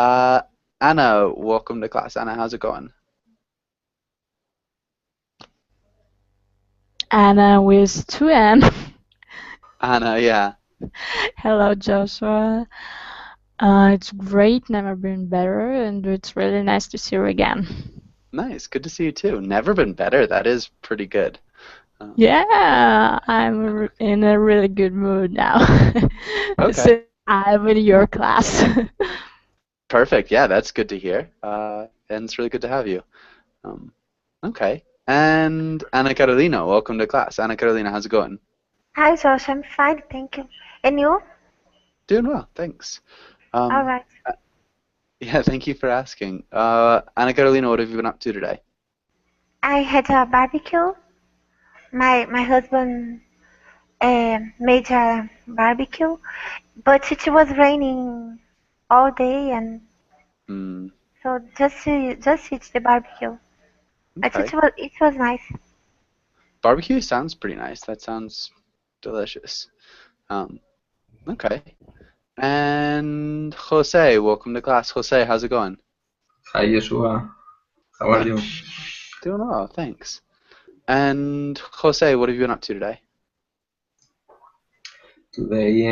Uh, Anna, welcome to class. Anna, how's it going? Anna with two N. Anna, yeah. Hello, Joshua. It's great, never been better, and it's really nice to see you again. Nice. Good to see you too. Never been better. That is pretty good. Um, Yeah, in a really good mood now. okay. Since I'm in your class. Perfect. Yeah, that's good to hear. And it's really good to have you. Um, okay. And Anna Carolina, welcome to class. Anna Carolina, how's it going? Hi, Josh. I'm fine, thank you. And you? Doing well, thanks. All Um, right. uh, yeah, thank you for asking. Anna Carolina, what have you been up to today? I had a barbecue. My husband made a barbecue, but it was raining all day, and Hmm. so just eat the barbecue. But Okay. it was nice. Barbecue sounds pretty nice. That sounds delicious. Um, okay. And Jose, welcome to class. Jose, how's it going? Hi Joshua, how are Yeah, you? doing well, thanks. And Jose, what have you been up to today? Today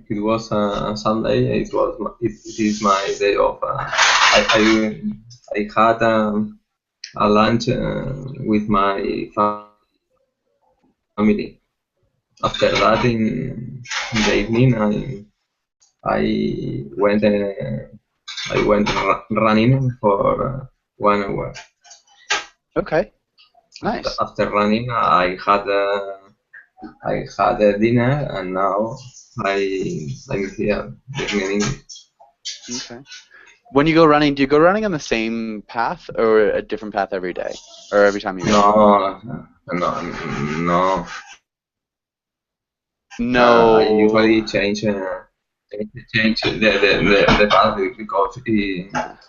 it was Sunday. It is my day off. I had a lunch with my family. After that, in the evening, I went running for 1 hour. Okay, nice. After running, I had a dinner and now I'm here learning English. Okay. When you go running, do you go running on the same path or a different path every day? Or every time you go? No, no, no. I No. usually change the path because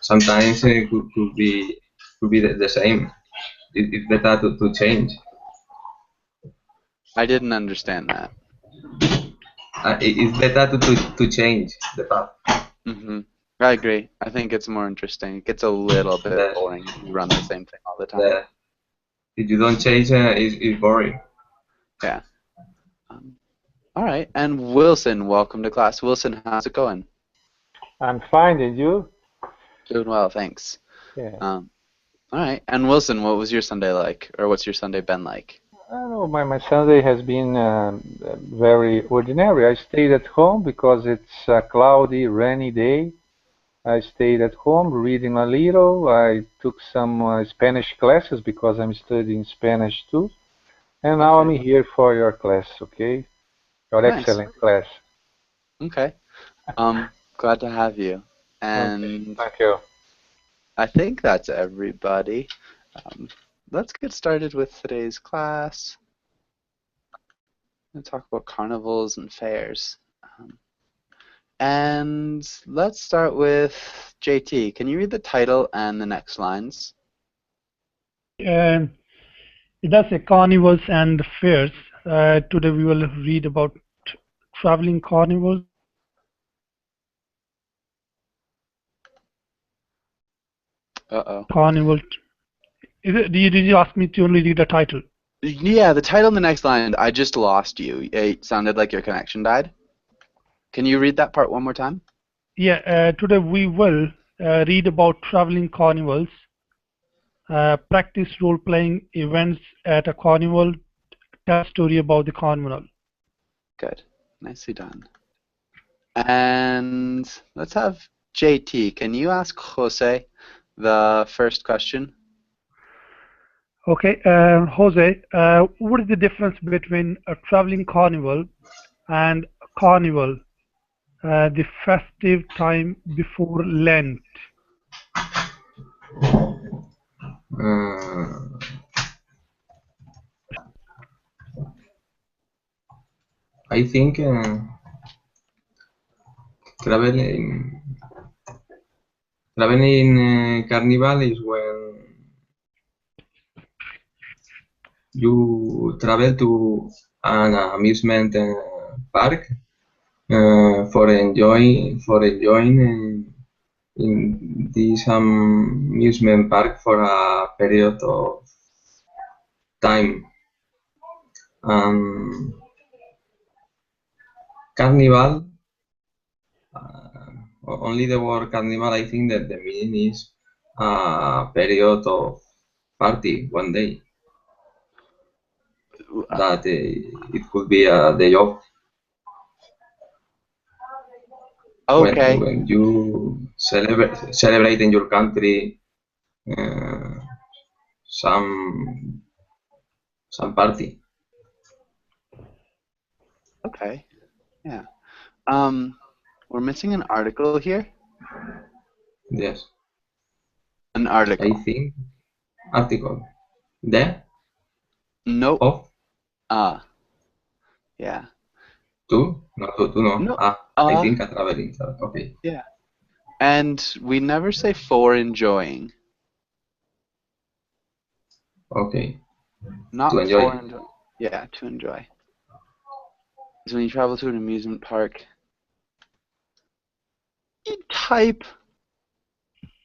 sometimes it could be the same. It's better to change. I didn't understand that. It's better to change the path. Hmm. I agree. I think it's more interesting. It gets a little bit The, boring if you run the same thing all the time. the, if you don't change, it's boring. Yeah. Um, all right. And Wilson, welcome to class. Wilson, how's it going? I'm fine, and you? Doing well, thanks. Yeah. Um, all right. And Wilson, what was your Sunday like? Or what's your Sunday been like? I don't know, my Sunday has been very ordinary. I stayed at home because it's a cloudy, rainy day. I stayed at home reading a little. I took some Spanish classes because I'm studying Spanish too. And now I'm Okay. here for your class, okay? Your Nice. excellent class. Okay. Glad to have you. Okay, And thank you. I think that's everybody. Um, let's get started with today's class. We'll talk about carnivals and fairs. And let's start with JT. Can you read the title and the next lines? Um, that's a carnivals and fairs. Today we will read about traveling carnivals. Uh-oh. Carnival. Did you ask me to only read the title? Yeah, the title and the next line, I just lost you. It sounded like your connection died. Can you read that part one more time? Yeah, today we will read about traveling carnivals, practice role-playing events at a carnival, tell a story about the carnival. Good. Nicely done. And let's have JT. Can you ask Jose the first question? Okay, Jose, what is the difference between a traveling carnival and a carnival, the festive time before Lent? Uh, I think traveling traveling carnival is when you travel to an amusement park for enjoying in this amusement park for a period of time. Carnival, only the word carnival, I think that the meaning is a period of party one day. That it could be a day off Okay. when you celebrate in your country uh, some party. Okay. Yeah. We're missing an article here. Yes, An I article. think article. The Nope. of Yeah. to no to no. No. I think a traveling. Okay. Yeah. And we never say for enjoying. Okay. To Not for enjoy. enjoy. Yeah, to enjoy. So when you travel to an amusement park, type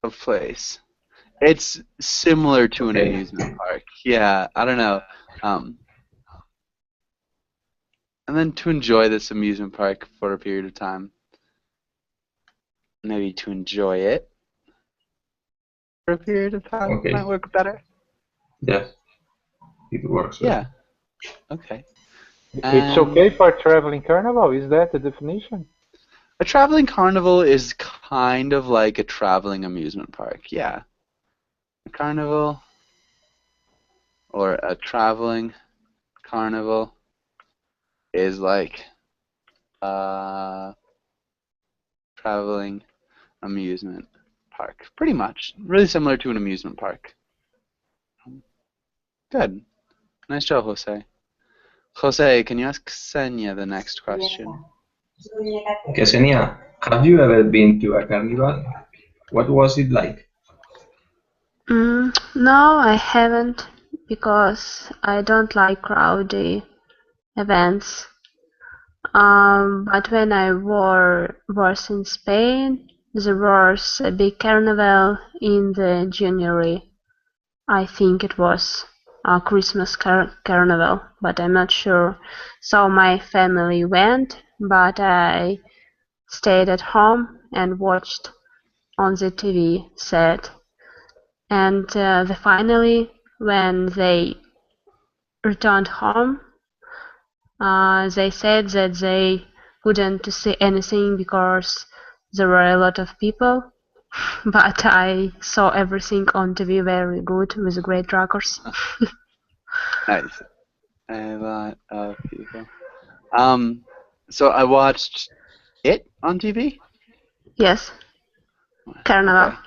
of place. It's similar to an Okay. amusement park. Yeah, I don't know. Um, and then to enjoy this amusement park for a period of time. Maybe to enjoy it for a period of time Okay. might work better. Yes, it works well. Yeah. Okay. It's And okay for traveling carnival, is that the definition? a traveling carnival is kind of like a traveling amusement park. Yeah. A carnival or a traveling carnival is like traveling amusement park. Pretty much. Really similar to an amusement park. Good. Nice job, Jose. Jose, can you ask Xenia the next question? Ksenia, have you ever been to a carnival? What was it like? No, I haven't because I don't like crowded events. But when I was in Spain, there was a big carnival in the January. I think it was a Christmas carnival, but I'm not sure. So my family went, but I stayed at home and watched on the TV set. And finally, when they returned home, they said that they couldn't see anything because there were a lot of people. But I saw everything on TV very good with great trackers. Nice. A lot of people. So I watched it on TV? Yes, Carnival. Okay.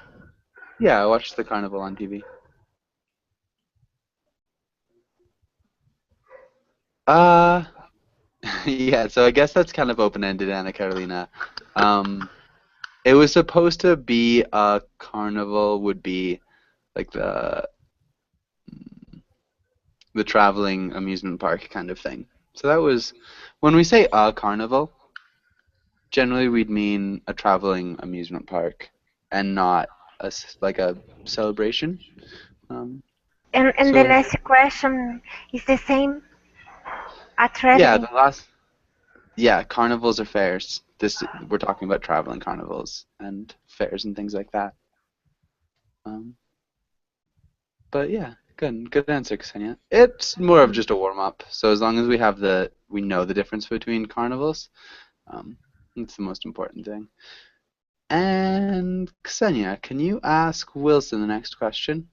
Yeah, I watched the carnival on TV. Uh, yeah, so I guess that's kind of open-ended, Anna Carolina. It was supposed to be a carnival would be like the traveling amusement park kind of thing. So that was when we say a carnival, generally we'd mean a traveling amusement park and not like a celebration. And the So last question is the same. A yeah, traveling. carnivals or fairs. This we're talking about traveling carnivals and fairs and things like that. But yeah, good answer, Ksenia. It's more of just a warm up. So as long as we know the difference between carnivals, it's the most important thing. And Ksenia, can you ask Wilson the next question?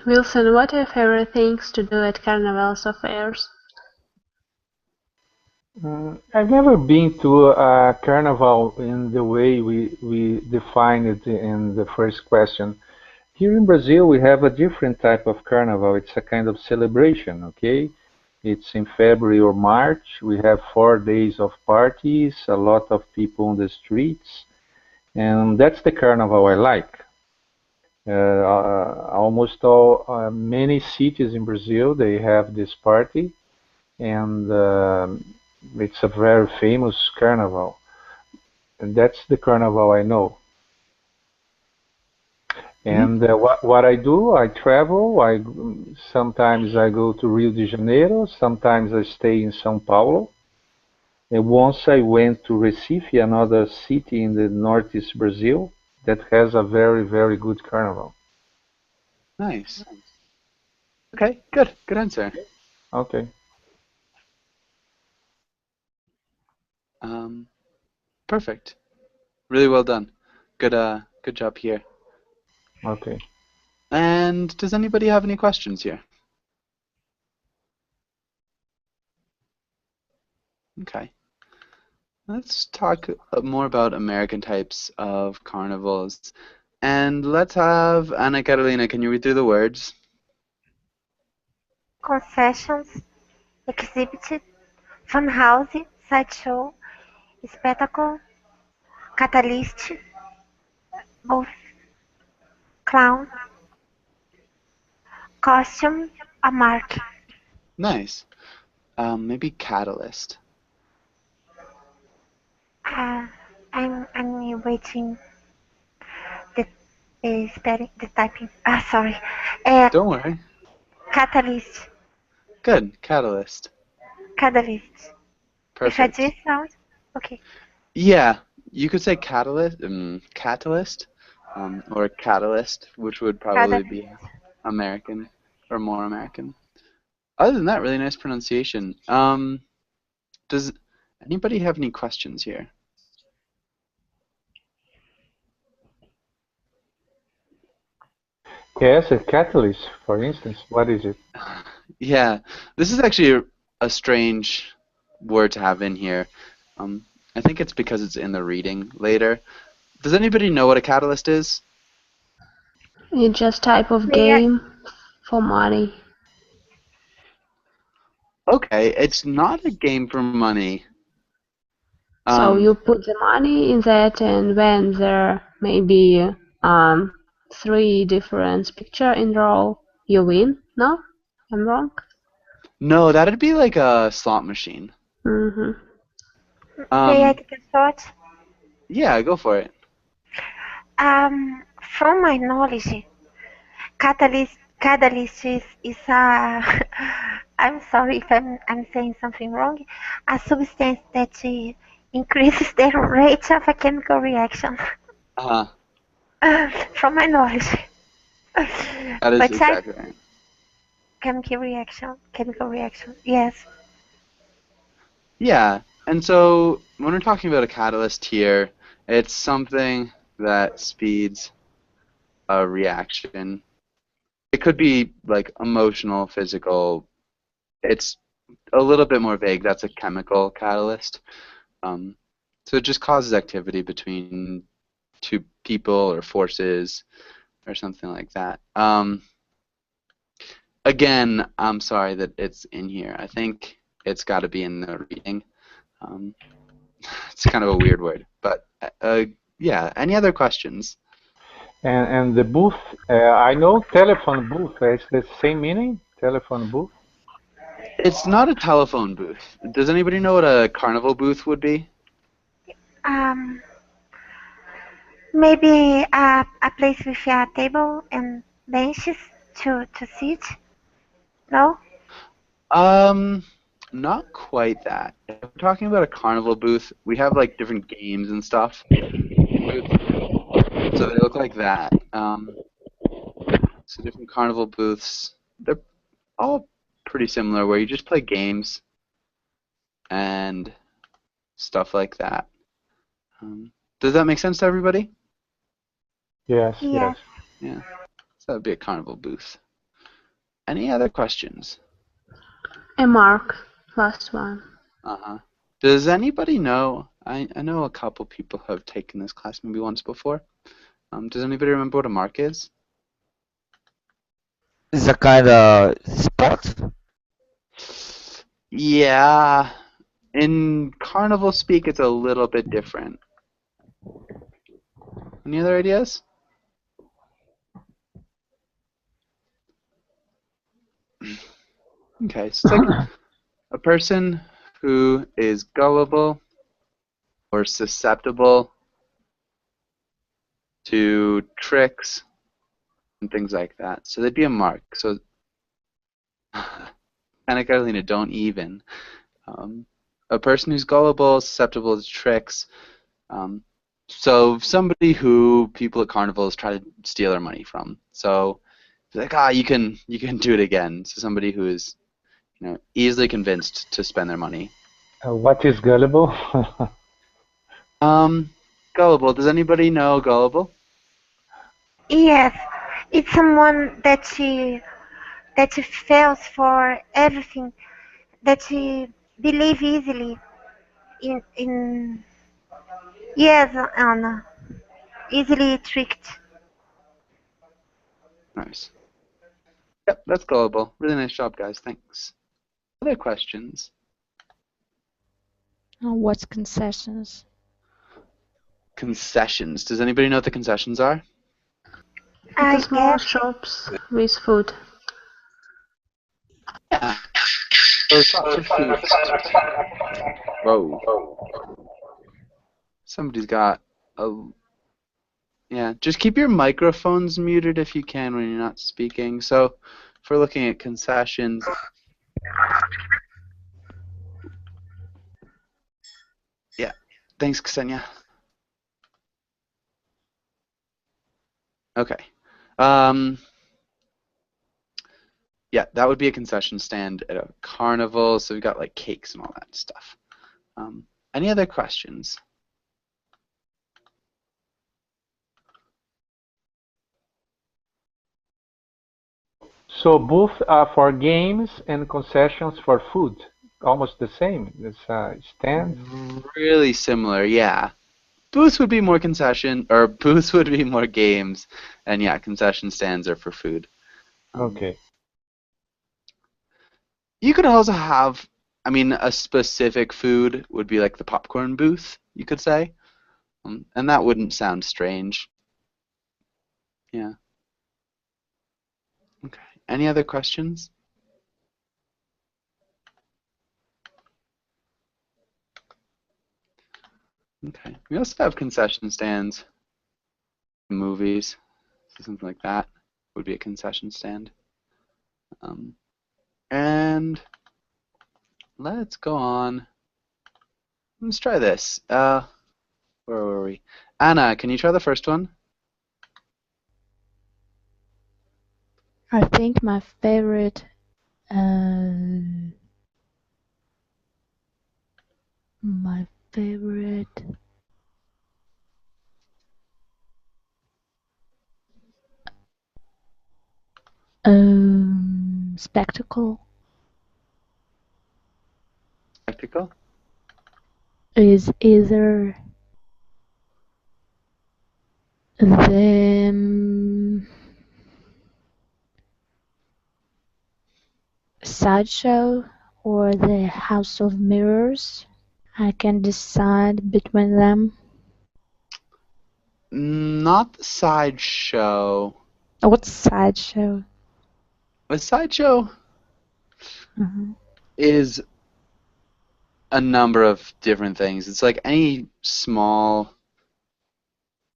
Wilson, what are your favorite things to do at carnivals or fairs? I've never been to a carnival in the way we defined it in the first question. Here in Brazil, we have a different type of carnival. It's a kind of celebration, okay? It's in February or March. We have 4 days of parties, a lot of people on the streets, and that's the carnival I like. Almost all many cities in Brazil they have this party, and it's a very famous carnival, and that's the carnival I know. And what I do, I travel. Sometimes I go to Rio de Janeiro. Sometimes I stay in São Paulo. And once I went to Recife, another city in the northeast Brazil that has a very, very good carnival. Nice. Okay, good. Good answer. Okay. Perfect. Really well done. Good job here. Okay. And does anybody have any questions here? Okay. Let's talk more about American types of carnivals. And let's have Ana Carolina, can you read through the words? Concessions, exhibit, funhouse, sideshow, spectacle, catalyst, both clown, costume, a mark. Nice. Maybe catalyst. I'm waiting the spelling, the typing. Sorry. Don't worry. Catalyst, Good. Catalyst. catalyst. If I do Perfect. sound, okay. Yeah, you could say catalyst, or catalyst, which would probably Catalyst. be American or more American. Other than that, really nice pronunciation. Does anybody have any questions here? Yes, a catalyst, for instance. What is it? Yeah, this is actually a strange word to have in here. I think it's because it's in the reading later. Does anybody know what a catalyst is? It's just type of May I, game for money. Okay, it's not a game for money. So Um, you put the money in that, and when there may be 3 different picture in row, you win. No, I'm wrong. no, that'd be like a slot machine. Mm-hmm. may I Um, take a thought? yeah, go for it. From my knowledge, catalyst is a, I'm sorry if I'm saying something wrong, a substance that increases the rate of a chemical reaction. Uh-huh. From my knowledge. That is But I exactly right. chemical reaction, yes. Yeah, and so when we're talking about a catalyst here, it's something that speeds a reaction. It could be like emotional, physical. It's a little bit more vague. That's a chemical catalyst. Um, so it just causes activity between two people or forces or something like that. Again, I'm sorry that it's in here. I think it's got to be in the reading. Um, it's kind of a weird word, but yeah. Any other questions? And the booth, I know telephone booth. Is the same meaning? Telephone booth. It's not a telephone booth. Does anybody know what a carnival booth would be? Um, Maybe a place with a table and benches to sit. No? Um, Not quite that. If we're talking about a carnival booth, we have like different games and stuff in booths, so they look like that. So different carnival booths, they're all pretty similar, where you just play games and stuff like that. Does that make sense to everybody? Yes, yes. Yes. Yeah. So that would be a carnival booth. Any other questions? A mark. Last one. Uh-huh. Does anybody know? I know a couple people have taken this class maybe once before. Does anybody remember what a mark is? It's a kind of sport. Yeah. In carnival speak, it's a little bit different. Any other ideas? Okay, so it's like a person who is gullible or susceptible to tricks and things like that. So there'd be a mark. So Anna Carolina, don't even. A person who's gullible, susceptible to tricks. So somebody who people at carnivals try to steal their money from. So like, you can do it again. So somebody who is easily convinced to spend their money. What is gullible? Gullible. Does anybody know gullible? Yes, it's someone that she fails for everything, that she believe easily in yes, Anna, easily tricked. Nice. Yep, that's gullible. Really nice job, guys. Thanks. Other questions? What's concessions? Concessions. Does anybody know what the concessions are? The I small guess shops with food. Yeah. Those shops with food. Whoa. Somebody's got a... Yeah, just keep your microphones muted if you can when you're not speaking. So, if we're looking at concessions... Yeah. Thanks, Ksenia. Okay. Yeah, that would be a concession stand at a carnival. So we've got like cakes and all that stuff. Any other questions? So both are for games and concessions for food. Almost the same. It's stand. Really similar, yeah. Booths would be more concession, or booths would be more games, and yeah, concession stands are for food. Okay. You could also have, I mean, a specific food would be like the popcorn booth, you could say, and that wouldn't sound strange. Yeah. Okay. Any other questions? Okay. We also have concession stands in movies, so something like that would be a concession stand. And let's go on. Let's try this. Where were we? Anna, can you try the first one? I think my favorite my favorite spectacle Spectacle? is either the sideshow or the House of Mirrors. I can decide between them. Not the sideshow. What's sideshow? A sideshow is a number of different things. It's like any small,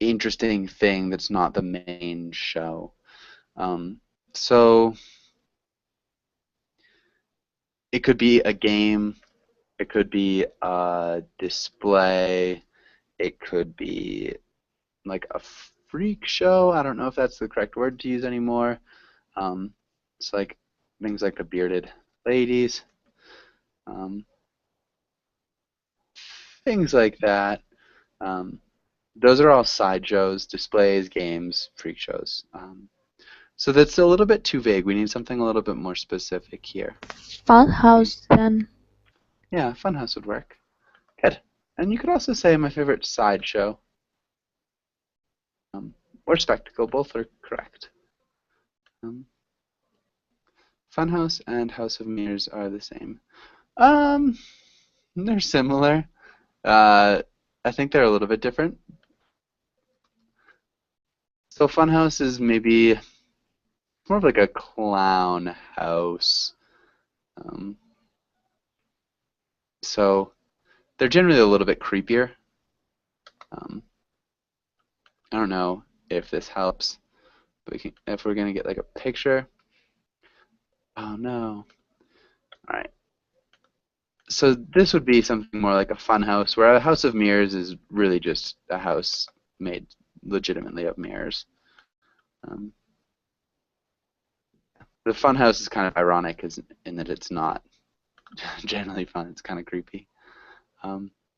interesting thing that's not the main show. So it could be a game, it could be a display, it could be like a freak show. I don't know if that's the correct word to use anymore. It's like things like the bearded ladies, um, things like that. Those are all side shows, displays, games, freak shows. So that's a little bit too vague. We need something a little bit more specific here. Funhouse then. Yeah, Funhouse would work. Good. And you could also say my favorite sideshow or spectacle. Both are correct. Funhouse and House of Mirrors are the same. They're similar. I think they're a little bit different. So Funhouse is maybe more of like a clown house. So they're generally a little bit creepier. I don't know if this helps. if we're gonna get like a picture. Oh no. All right. So this would be something more like a fun house, where a house of mirrors is really just a house made legitimately of mirrors. Um, the fun house is kind of ironic in that it's not generally fun. It's kind of creepy.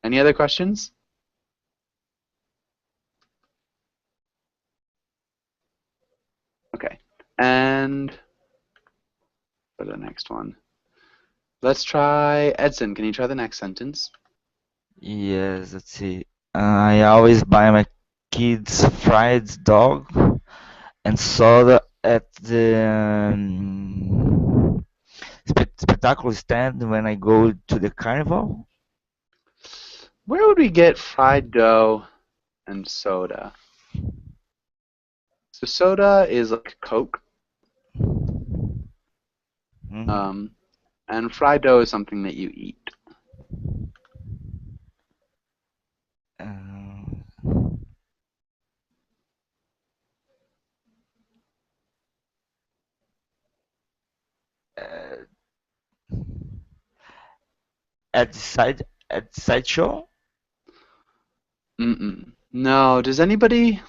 Any other questions? Okay. And for the next one, let's try Edson. Can you try the next sentence? Yes, let's see. I always buy my kids fried dog and soda at the spectacle stand when I go to the carnival. Where would we get fried dough and soda? So soda is like Coke, Mhm. and fried dough is something that you eat. Uh, uh, at the sideshow. Mm-mm. No. Does anybody?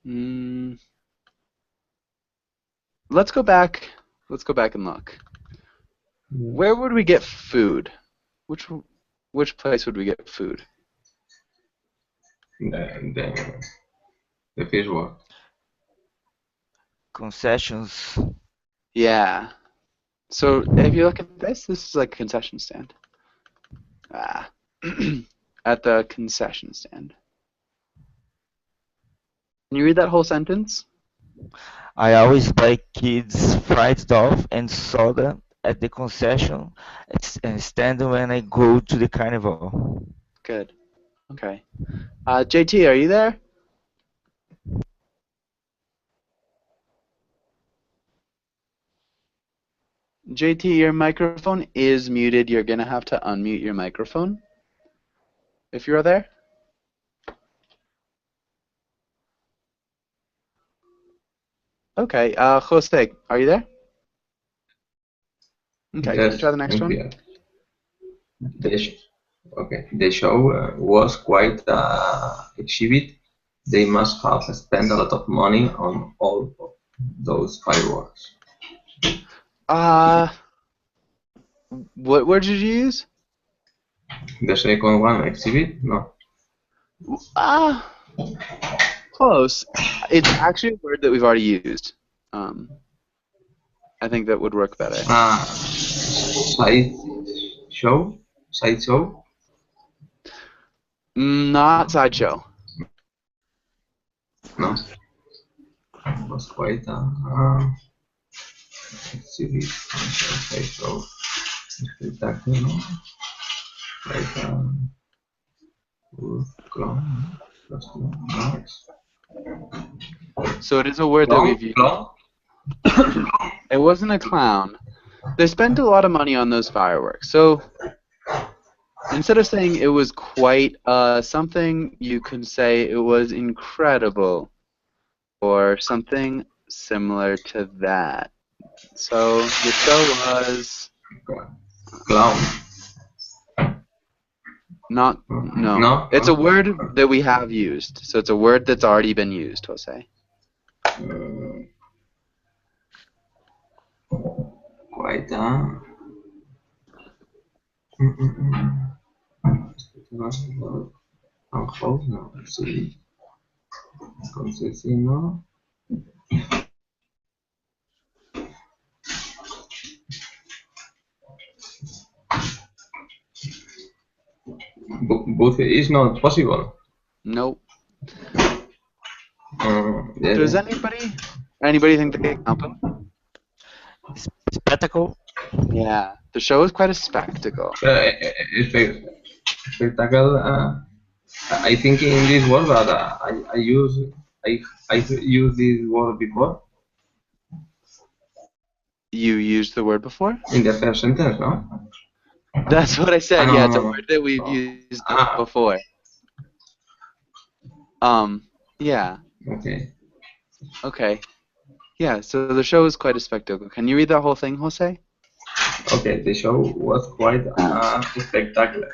Mm, let's go back. Let's go back and look. Where Yes. would we get food? Which which place would we get food? The fish word. Concessions. Yeah. So if you look at this is like a concession stand. Ah. At the concession stand. Can you read that whole sentence? I always buy kids fried dog and soda at the concession stand when I go to the carnival. Good. Okay. JT, are you there? JT, your microphone is muted. You're gonna have to unmute your microphone if you're there. Okay. Jose, are you there? Okay. Can you Yes, try the next I'm one? here. The show was quite exhibit. They must have spent a lot of money on all of those fireworks. Uh, what word did you use? The second one, exhibit? No. Ah, close. It's actually a word that we've already used. Um, I think that would work better. Side show? Side show? Not sideshow. No. It was quite exhibit. Side show. Spectacle, no? Like clown. No. So it is a word that we've Clown? used. Clown? It wasn't a clown. They spent a lot of money on those fireworks. So instead of saying it was quite something, you could say it was incredible or something similar to that. So the show was Clown. not, no. No? It's a No? word that we have used. So it's a word that's already been used, we'll say. Quite no, sí, entonces sí, no. Both is not possible. Nope. Does Yeah. anybody think they can help him? Spectacle. Yeah. The show is quite a spectacle. Spectacle. I think in this word, but I I use this word before You used the word before? in the first sentence, no? That's what I said. No, Yeah, no, it's a no, word that we've no. used Ah, before. Yeah. okay. Okay. Yeah, so the show was quite a spectacle. Can you read that whole thing, Jose? Okay, the show was quite a spectacle.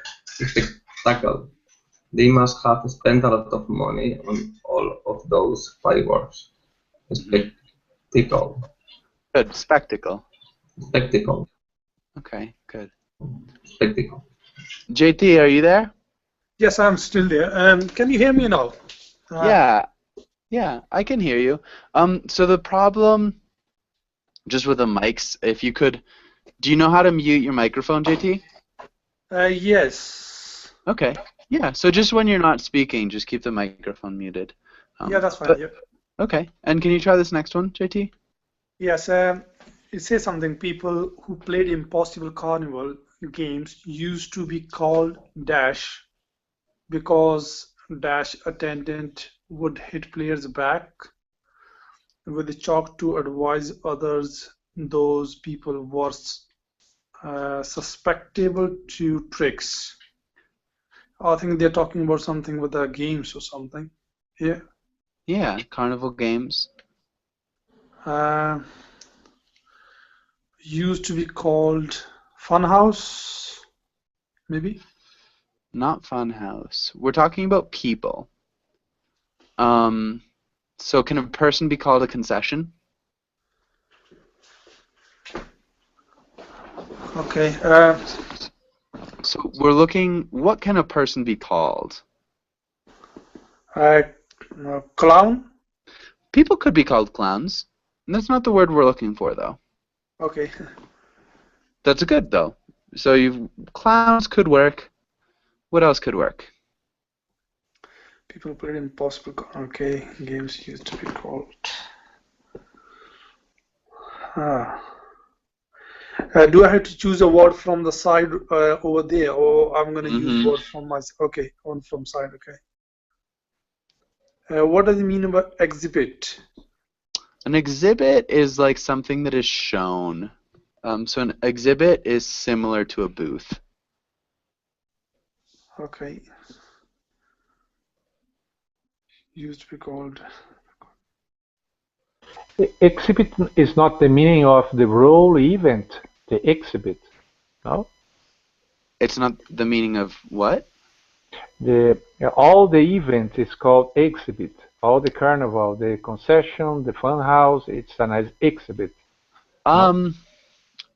They must have spent a lot of money on all of those fireworks. Mm-hmm. Spectacle. Good. Spectacle. Spectacle. Okay, good. Spectacle. JT, are you there? Yes, I'm still there. Can you hear me now? Yeah, I can hear you. So the problem just with the mics, if you could, do you know how to mute your microphone, JT? Yes. Okay. Yeah, so just when you're not speaking, just keep the microphone muted. Yeah, that's fine. Yep. Okay. And can you try this next one, JT? Yes. It says something. People who played Impossible Carnival games used to be called Dash because Dash attendant would hit players back with the chalk to advise others those people were susceptible to tricks. I think they're talking about something with the games or something. Yeah. Yeah, Carnival games. Used to be called Funhouse, maybe? Not Funhouse. We're talking about people. So can a person be called a concession? Okay. So we're looking, what can a person be called? Clown? People could be called clowns. And that's not the word we're looking for, though. Okay. That's good, though. So clowns could work. What else could work? People played Impossible. Okay, games used to be called. Do I have to choose a word from the side over there, or I'm going to use word from my? Okay, on from side. Okay. What does it mean about exhibit? An exhibit is like something that is shown. So an exhibit is similar to a booth. Okay. Used to be called. The exhibit is not the meaning of the role event, the exhibit, no? It's not the meaning of what? All the event is called exhibit. All the carnival, the concession, the fun house, it's an exhibit. No?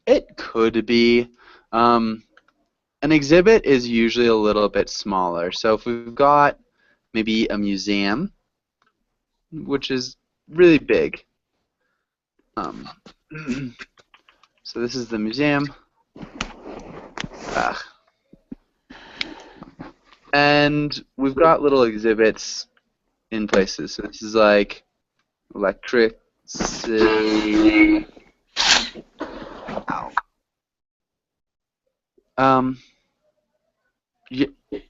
It could be. An exhibit is usually a little bit smaller. So if we've got maybe a museum, which is really big. So this is the museum. And we've got little exhibits in places. So this is like electricity.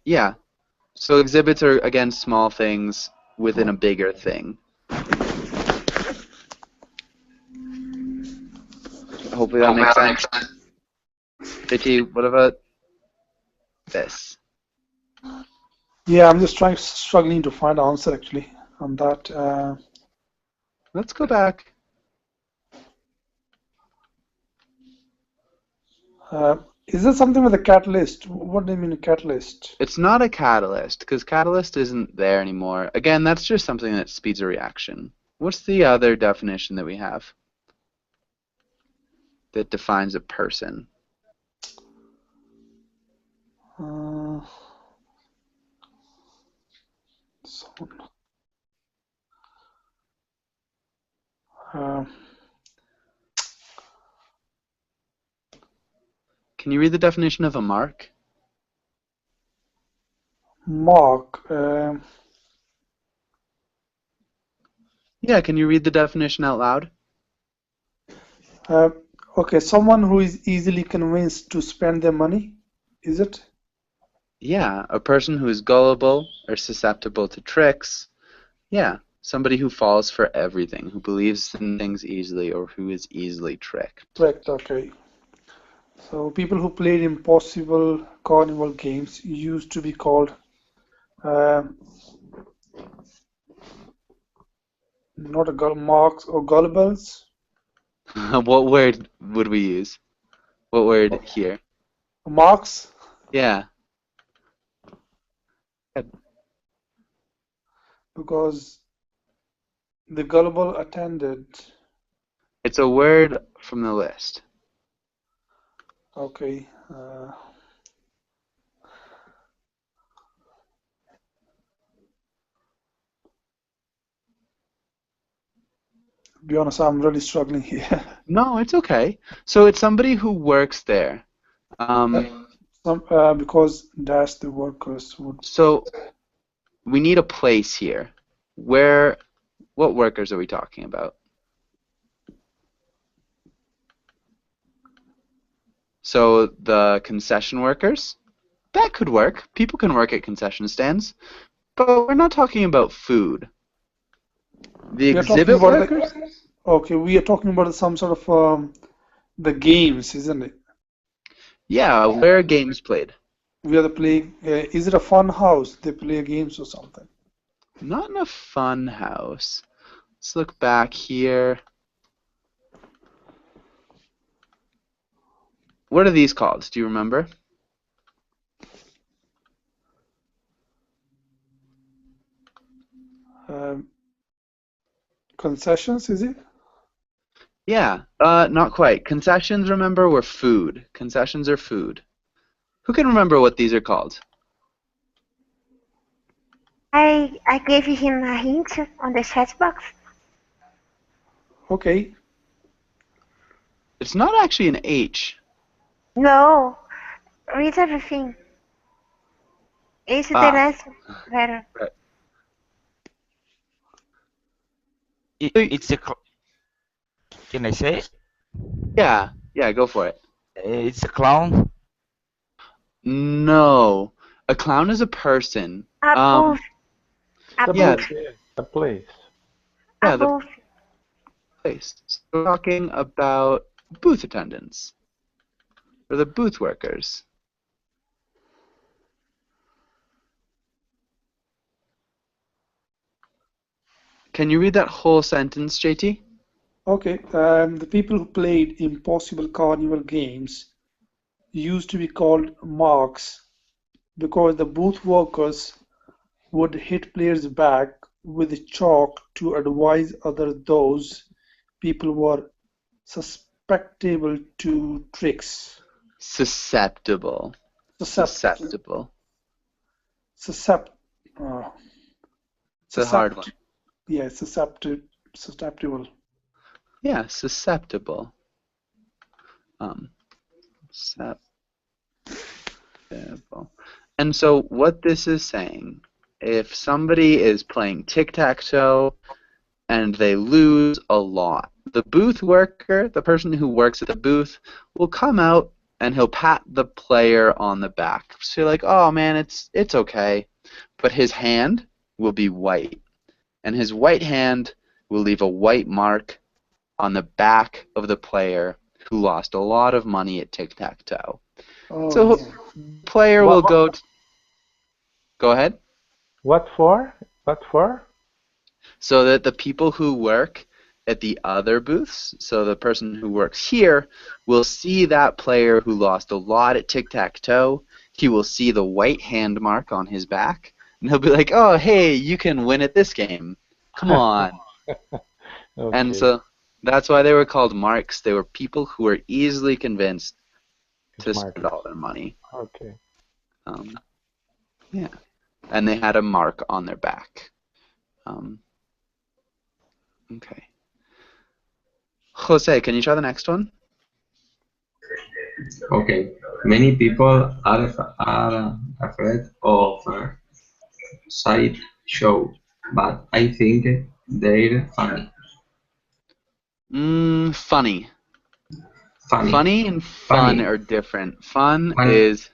Yeah. So exhibits are, again, small things within a bigger thing. Hopefully that makes sense. JT, what about this? Yeah, I'm just struggling to find the answer actually on that. Let's go back. Is there something with a catalyst? What do you mean a catalyst? It's not a catalyst, because catalyst isn't there anymore. Again, that's just something that speeds a reaction. What's the other definition that we have that defines a person? Can you read the definition of a mark? Mark. Yeah, can you read the definition out loud? Okay, someone who is easily convinced to spend their money, is it? Yeah, a person who is gullible or susceptible to tricks. Yeah, somebody who falls for everything, who believes in things easily, or who is easily tricked. Tricked, okay. So people who played Impossible Carnival games used to be called Not a marks or gullibles. What word would we use? What word here? Marks, Yeah. because the gullible attended. It's a word from the list. Okay. To be honest, I'm really struggling here. No, it's okay. So it's somebody who works there. Because dash the workers would. So we need a place here. What workers are we talking about? So the concession workers? That could work. People can work at concession stands. But we're not talking about food. The We are talking exhibit about workers? okay, we are talking about some sort of the games, isn't it? Yeah, where are games played? We are playing. Is it a fun house? They play games or something. Not in a fun house. Let's look back here. What are these called? Do you remember? Concessions, is it? Yeah, not quite. Concessions, remember, were food. Concessions are food. Who can remember what these are called? I gave him a hint on the chat box. Okay. It's not actually an H. No, read everything. Is the last letter. Right. It's a. Can I say it? Yeah, go for it. It's a clown. No, a clown is a person. A booth. A Yeah, booth. A place. yeah, A the booth. place. So we're talking about booth attendants or the booth workers. Can you read that whole sentence, JT? Okay. The people who played impossible carnival games used to be called marks because the booth workers would hit players back with chalk to advise other those people were susceptible to tricks. Susceptible. Susceptible. It's a hard one. Yeah, susceptible. Yeah, susceptible. Susceptible. And so what this is saying, if somebody is playing tic-tac-toe and they lose a lot, the booth worker, the person who works at the booth, will come out and he'll pat the player on the back. So you're like, oh man, it's okay. But his hand will be white. And his white hand will leave a white mark on the back of the player who lost a lot of money at tic-tac-toe. Oh, So yeah. the player will go ahead. What for? What for? So that the people who work at the other booths, so the person who works here, will see that player who lost a lot at tic-tac-toe. He will see the white hand mark on his back, and he'll be like, oh, hey, you can win at this game. Come on. Okay. And so that's why they were called marks. They were people who were easily convinced to spend all their money. Okay. Yeah. And they had a mark on their back. Okay. Jose, can you try the next one? Okay. Many people are afraid of sideshow, but I think they're funny. Funny. Funny. Funny and fun are different. Fun Funny. is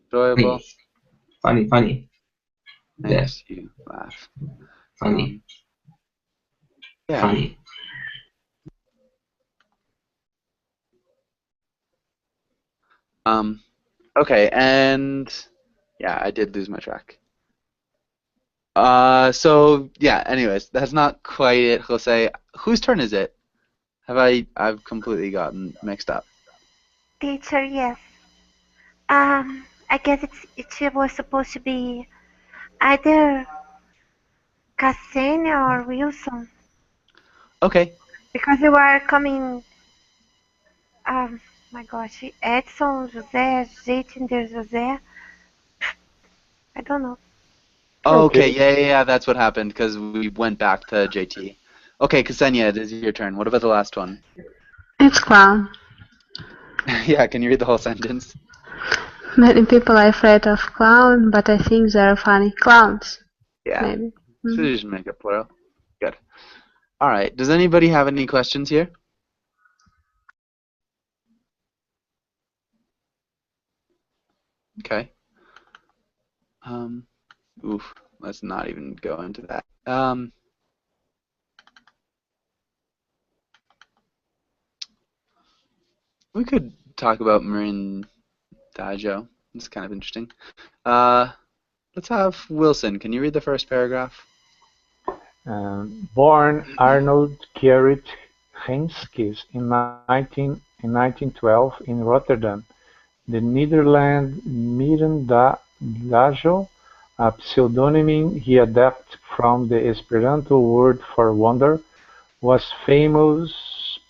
enjoyable. Funny. Makes you laugh. Funny. Yeah. Funny. Okay, and yeah, I did lose my track. So yeah, anyways, that's not quite it, Jose. Whose turn is it? I've completely gotten mixed up. Teacher, yes. I guess it was supposed to be either Cassini or Wilson Okay. because they were coming. My gosh, Edson, José, Jatinder, José. I don't know. Okay, Okay. yeah, that's what happened because we went back to JT. Okay, Ksenia, it is your turn. What about the last one? It's clown. Yeah, can you read the whole sentence? Many people are afraid of clown, but I think they're funny clowns. Yeah. Maybe. So you just make it plural. Good. All right. Does anybody have any questions here? Okay. Um, oof. Let's not even go into that. We could talk about Marin Dajo. It's kind of interesting. Let's have Wilson. Can you read the first paragraph? Born Arnold Gerrit Heinskes in 1912 in Rotterdam, the Netherlands Miran Dajo, a pseudonym he adapted from the Esperanto word for wonder, was famous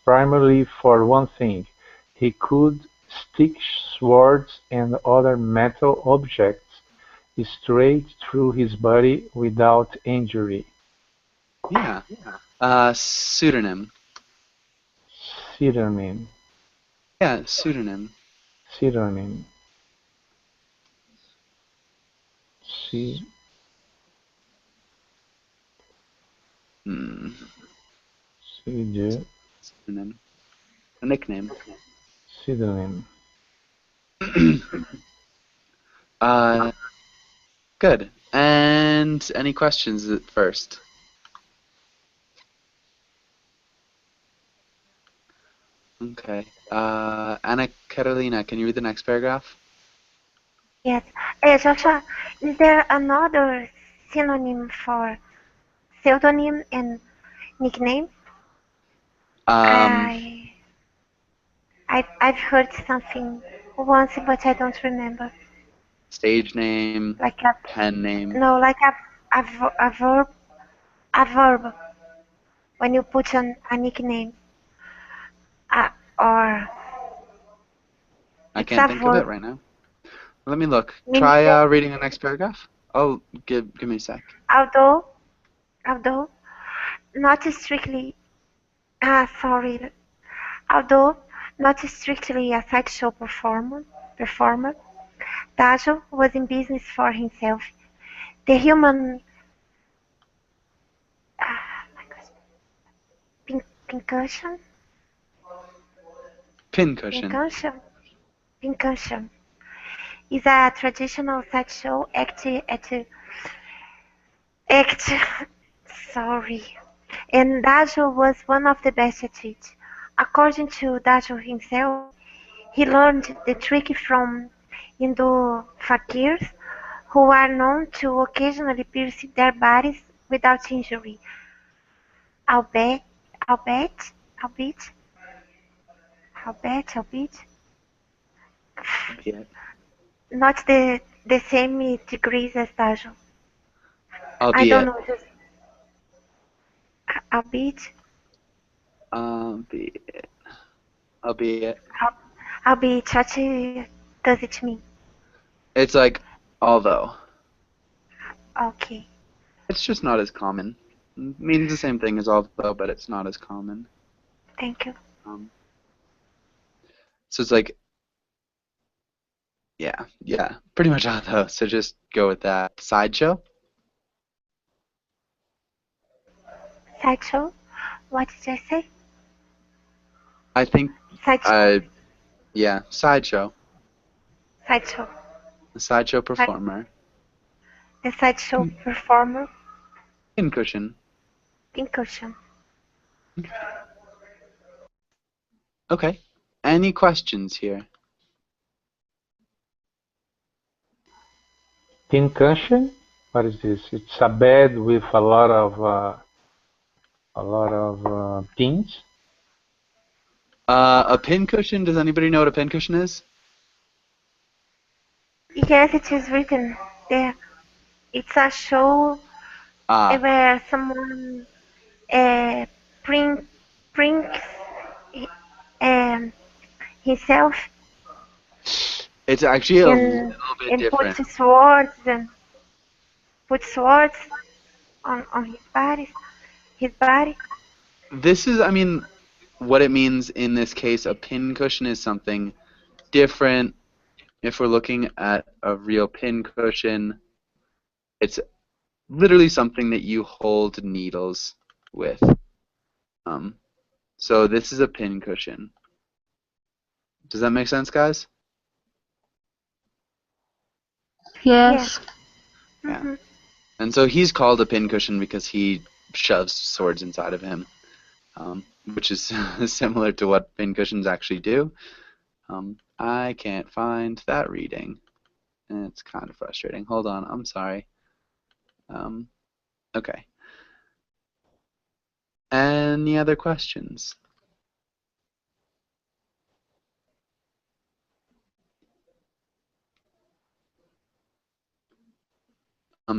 primarily for one thing: he could stick swords and other metal objects straight through his body without injury. Yeah. Pseudonym. Pseudonym. Yeah, pseudonym. Pseudonym. Pse- Hmm. pseudo- Pseudonym. A nickname. Pseudonym. uh, Good. And any questions at first? Okay. Anna Carolina, can you read the next paragraph? Yes. Joshua, is there another synonym for pseudonym and nickname? Um, I I've heard something once, but I don't remember. Stage name, Like a pen name. no, like a verb when you put a nickname, or I it's can't a think of it verb. right now. Let me look. Me Try neither. reading the next paragraph. Oh, give me a sec. Although although not strictly sorry, although not strictly a sideshow performer, Tajo was in business for himself. The human pincushion, Pincushion. pincushion, pincushion is a traditional sideshow act. Sorry, and Dajo was one of the best at it. According to Dajo himself, he learned the trick from Hindu fakirs, who are known to occasionally pierce their bodies without injury, albeit, albeit, albeit, albeit, Albeit. not the same degrees as Dajo. I don't Albeit. know, just albeit, Albeit. Albeit. albeit, what does it mean? It's like although. Okay, It's just not as common. Means the same thing as although, but it's not as common. thank you. Um, so it's like, yeah, pretty much although. So just go with that. Sideshow? Sideshow? What did I say? I think, Sideshow, uh, yeah, sideshow. sideshow, A sideshow Side- performer. the sideshow Pin- performer, Pincushion. pincushion. Okay. Any questions here? Pincushion? What is this? It's a bed with a lot of things. A pincushion. Does anybody know what a pincushion is? Yes, it is written there. It's a show Ah, where someone uh, print, prints um, himself it's actually a little and bit different. puts swords on his body. This is, I mean, what it means in this case. A pincushion is something different. If we're looking at a real pincushion, it's literally something that you hold needles with. Um, so this is a pincushion. Does that make sense, guys? Yeah. Yes. Yeah. hmm And so he's called a pincushion because he shoves swords inside of him, which is similar to what pincushions actually do. I can't find that reading, and it's kind of frustrating. Hold on, I'm sorry. Um, okay. Any other questions?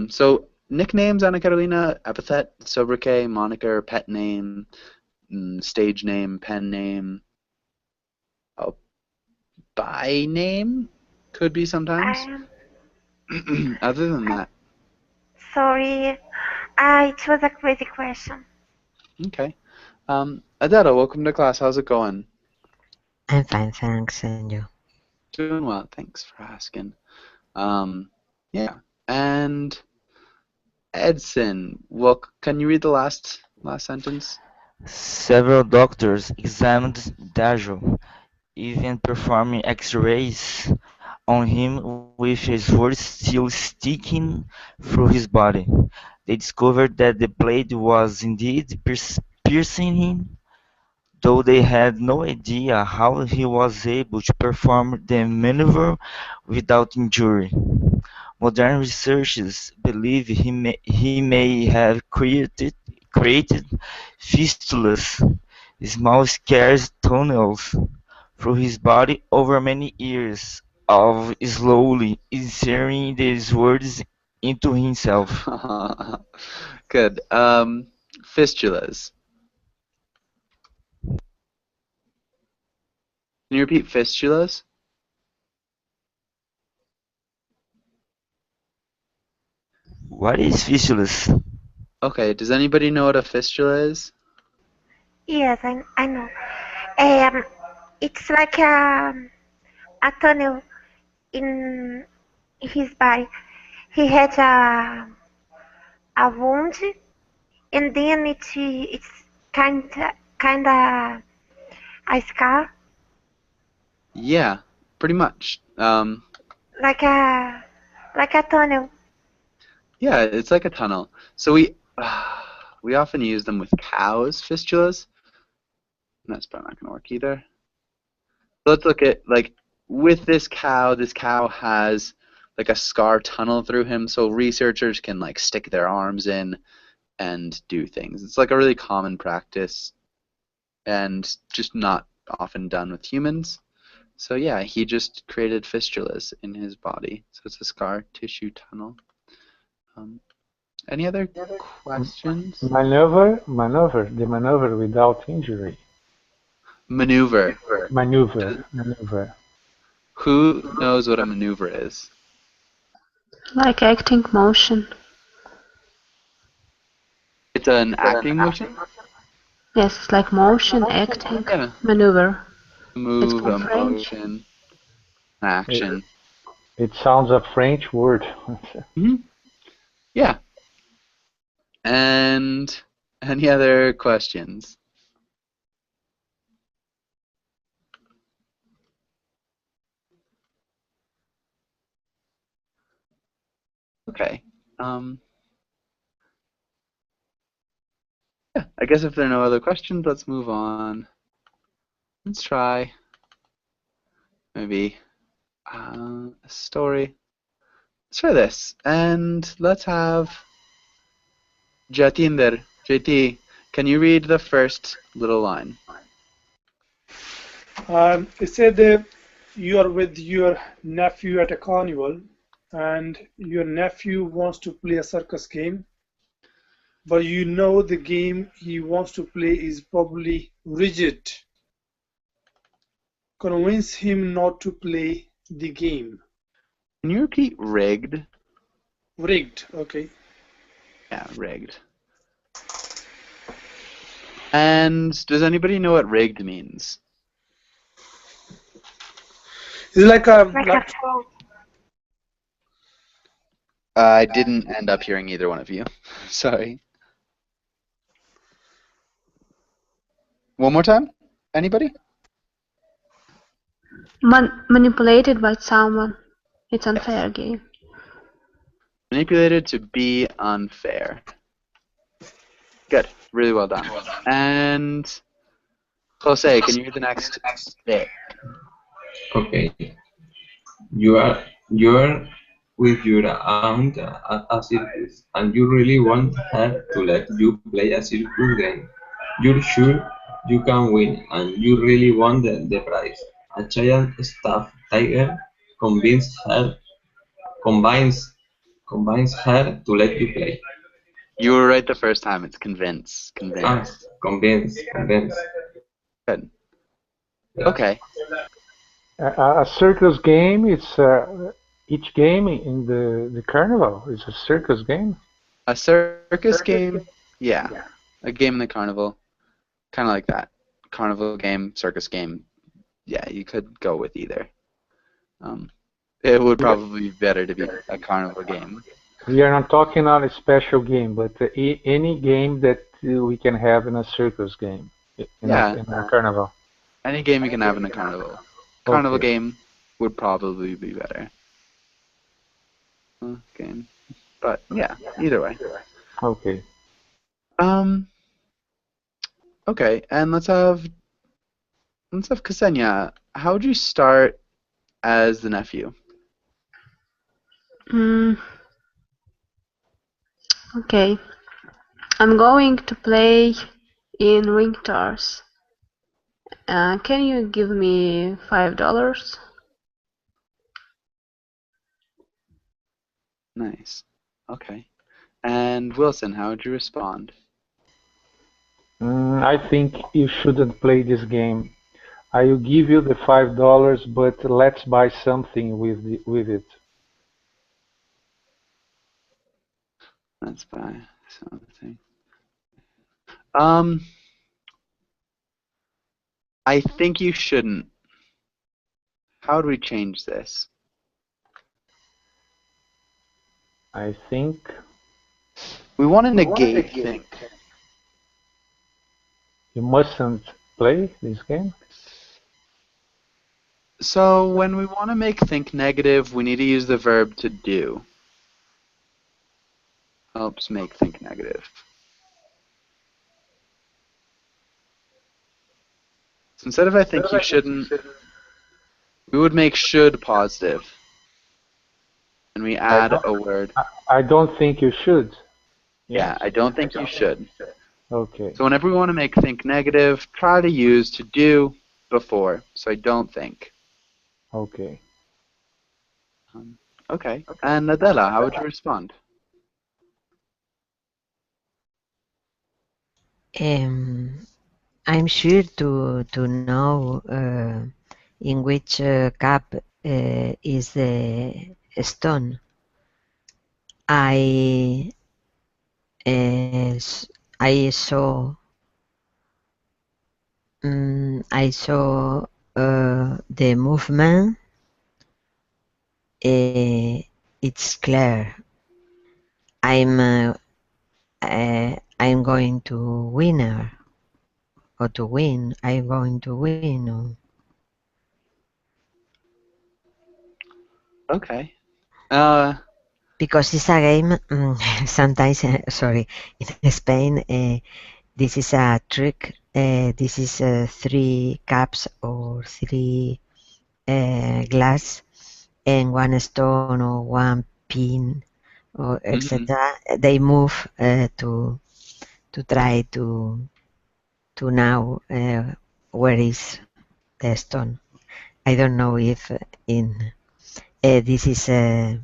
So nicknames, Ana Carolina, epithet, sobriquet, moniker, pet name, stage name, pen name, oh, by name could be sometimes. I'm Other than that, sorry. It was a crazy question. okay. Adela, welcome to class. How's it going? I'm fine, thanks, and you? Doing well. Thanks for asking. Yeah. And Edson, well, can you read the last sentence? Several doctors examined Dajo, even performing X-rays on him with a sword still sticking through his body. They discovered that the blade was indeed piercing him, though they had no idea how he was able to perform the maneuver without injury. Modern researchers believe he may have created fistulas, small scarce tunnels, through his body over many years of slowly inserting these words into himself. Good. Fistulas. Can you repeat fistulas? What is fistulas? Okay, does anybody know what a fistula is? Yes, I know. Um, it's like a tunnel in his body. He had a wound, and then it's kinda a scar, Yeah, pretty much. like a like a tunnel. Yeah, it's like a tunnel. So we often use them with cows, fistulas. That's probably not gonna work either. Let's look at like with this cow has like a scar tunnel through him, so researchers can like stick their arms in and do things. It's like a really common practice and just not often done with humans. So yeah, he just created fistulas in his body. So it's a scar tissue tunnel. Um, any other questions? The maneuver without injury. Maneuver. Maneuver. Who knows what a maneuver is? Like acting motion. It's an acting motion? Yes, like motion, acting, Yeah. maneuver. It's Move, from a French. motion, It, action. it sounds a French word. Hmm. Yeah. And any other questions? Okay. Um, yeah, I guess if there are no other questions, let's move on. Let's try maybe a story. let's try this. And let's have Jatinder. JT, can you read the first little line? It said you are with your nephew at a carnival, and your nephew wants to play a circus game, but you know the game he wants to play is probably rigid. Convince him not to play the game. Can you repeat rigged? Rigged, okay. Yeah, rigged. And does anybody know what rigged means? It's like a Like a troll. I didn't end up hearing either one of you. Sorry. One more time? Anybody? Manipulated by someone. It's unfair game. Manipulated to be unfair. Good. Really well done. And Jose, can you read the next bit? Okay. You are with your aunt at a circus, and you really want her to let you play a circus game. You're sure you can win, and you really want the prize. A giant stuffed tiger convinces her combines combines her to let you play. You were right the first time. It's convince. Ah, Convince. convince. Good. Yeah. Okay. A circus game, it's each game in the carnival is a circus game. A circus game? Yeah. A game in the carnival. Kind of like that. Carnival game, circus game. Yeah, you could go with either. It would probably be better to be a carnival game. We are not talking on a special game, but any game that we can have in a circus game, Yeah. in a carnival. Any game you can have in a carnival. Carnival Okay. game would probably be better. Game. But yeah, either way. Okay. Okay, and let's have Ksenia. How would you start as the nephew? Okay. I'm going to play in ring tours. Can you give me $5? Nice. Okay. And Wilson, how would you respond? I think you shouldn't play this game. I will give you the $5, but let's buy something with it. Let's buy something. I think you shouldn't. How do we change this? I think We want to negate think. you mustn't play this game. So when we want to make think negative, we need to use the verb to do. Helps make think negative. So instead of I think you shouldn't, we would make should positive. And we add a word. I don't think you should. Yeah, I don't think you should. Okay. So whenever we want to make think negative, try to use to do before. So I don't think. Okay. Okay. And Nadella, how would you respond? I'm sure to know in which cup is the stone. I I saw the movement. It's clear. I'm I'm going to winner or to win. I'm going to win. Okay. Because it's a game. Sometimes, sorry, in Spain, this is a trick. This is 3 cups or 3 glass and 1 stone or 1 pin or Mhm. etc. They move to try to know where is the stone. I don't know if in this is a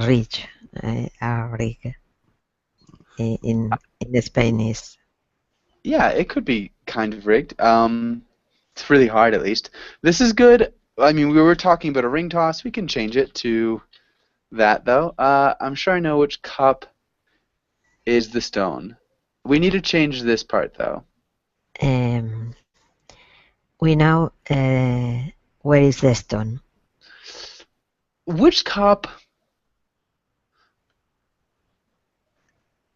ridge, a rig in Spain is. Yeah, it could be kind of rigged. It's really hard at least. This is good. I mean, we were talking about a ring toss. We can change it to that though. I'm sure I know which cup is the stone. We need to change this part though. Um, we know where is the stone. Which cup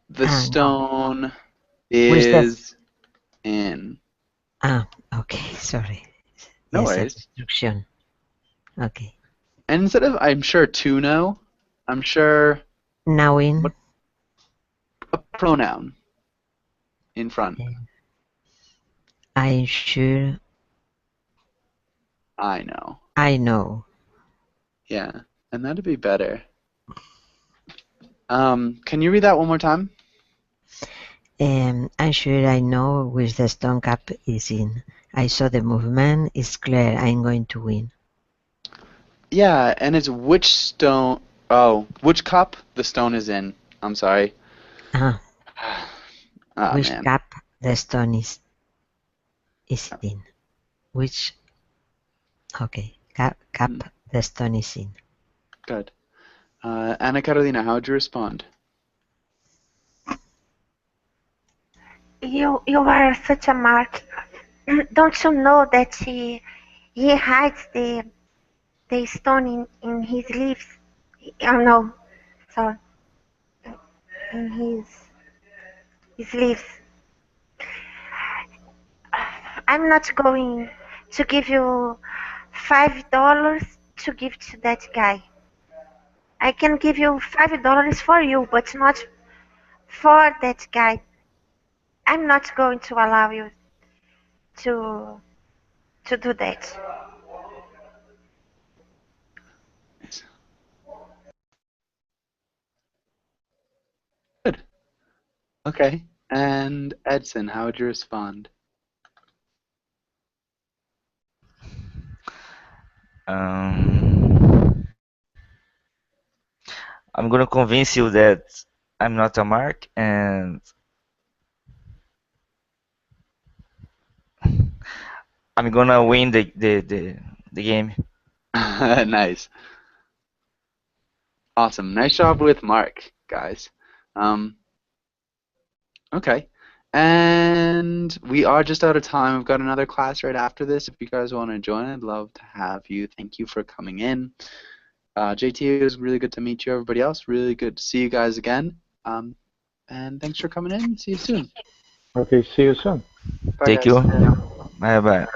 the No. stone Where's the is in? okay, sorry. No Yes, a worries. construction. Okay. And instead of I'm sure to know, I'm sure Now in what a pronoun in front. I'm sure I know. I know. Yeah, and that'd be better. Can you read that one more time? I'm sure I know which the stone cup is in. I saw the movement. It's clear I'm going to win. Yeah, and it's which stone. Oh, which cup the stone is in. I'm sorry. Ah, Ah, which man. cup the stone is in. Which okay. Cup Mm, the stone is in. good. Anna Carolina, how would you respond? You are such a mark. Don't you know that he hides the stone in his leaves? Oh no, sorry, in his leaves. I'm not going to give you $5 to give to that guy. I can give you $5 for you, but not for that guy. I'm not going to allow you to do that. Yes. Good. Okay. And Edson, how would you respond? Um, I'm gonna convince you that I'm not a mark, and I'm gonna win the game. Nice. Awesome. Nice job with Mark, guys. Um, okay. And we are just out of time. We've got another class right after this. If you guys want to join, I'd love to have you. Thank you for coming in. JT, it was really good to meet you. Everybody else, really good to see you guys again. And thanks for coming in. See you soon. Okay, see you soon. Bye, Thank guys. you. Bye bye.